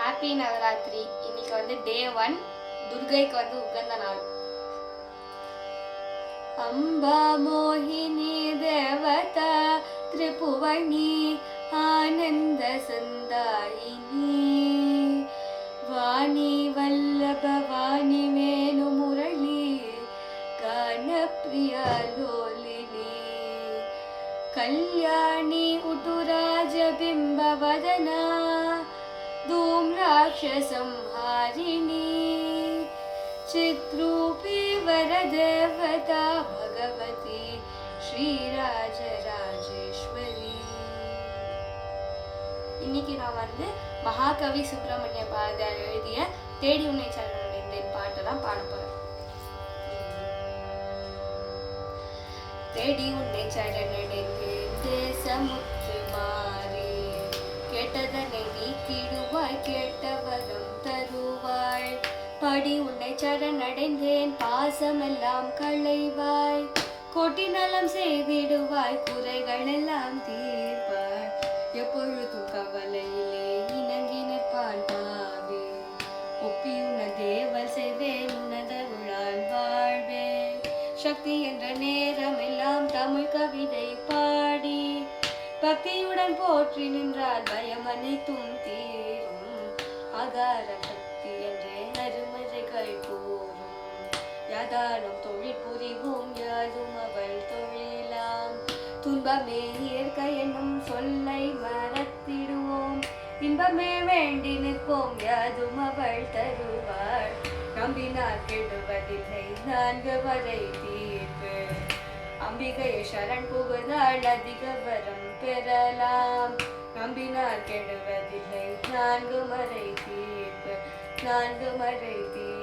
Happy Navaratri. இன்னைக்கு வந்து டே 1, துர்கைக்கு வந்து உகந்த நாள். அம்பா மோகினி தேவதா திரிபுவனி ஆனந்த சந்தாயினி வாணி வல்லப வாணி வேணு முரளி கான பிரியா லோலினி கல்யாணி உடுராஜ பிம்ப வதனா धूम राक्षसंहारिणी चित्रूपी वरदेवता भगवती श्रीराजराजेश्वरी. இன்னைக்கு நான் வந்து மகாகவி சுப்பிரமணிய பாரதியார் எழுதிய தேடி உன்னை சரணடைந்தேன் பாட்டை தான் பாட போறேன். தேடி உன்னை சரணடைந்தேன் தேசமுற்று மாறி கேட்டதனை நீக்கிடுவாய் கேட்டவரம் தருவாய் படி உன்னை சரணடைந்தேன் பாசமெல்லாம் களைவாய் கோட்டி நலம் செய்திடுவாய் குறைகள் எல்லாம் தீர்ப்பாய் எப்பொழுதும் கவலையிலே இணங்கி நிற்பான் பாவே ஒப்பி உன தேவல் செய்வேன் உனதருளால் வாழ்வேன் சக்தி என்ற நேரம் எல்லாம் தமிழ் கவிதை பாடி பக்தியுடன் போற்றி நின்றால் பயம் அனைத்தும் தீரும் ஆகார சக்தி என்றே அருமறைகள் கூறும் யாதாலும் தொழில் புரிவும் யாரும் அவள் தொழிலாம் துன்பமே இயற்கை என்னும் சொல்லை மறத்திடுவோம் இன்பமே வேண்டி நிற்போம் யாதும் அவள் தருவாள் நம்பினார் கெடுவதில்லை 4 வரை தீர்ப்பு அம்பிகையை சரண் புகுதாள் அதிக வரம் பெறலாம் நம்பினார் கெடுவதில்லை 4 மறை தீர்ப்பு 4 மறை தீர்ப்பு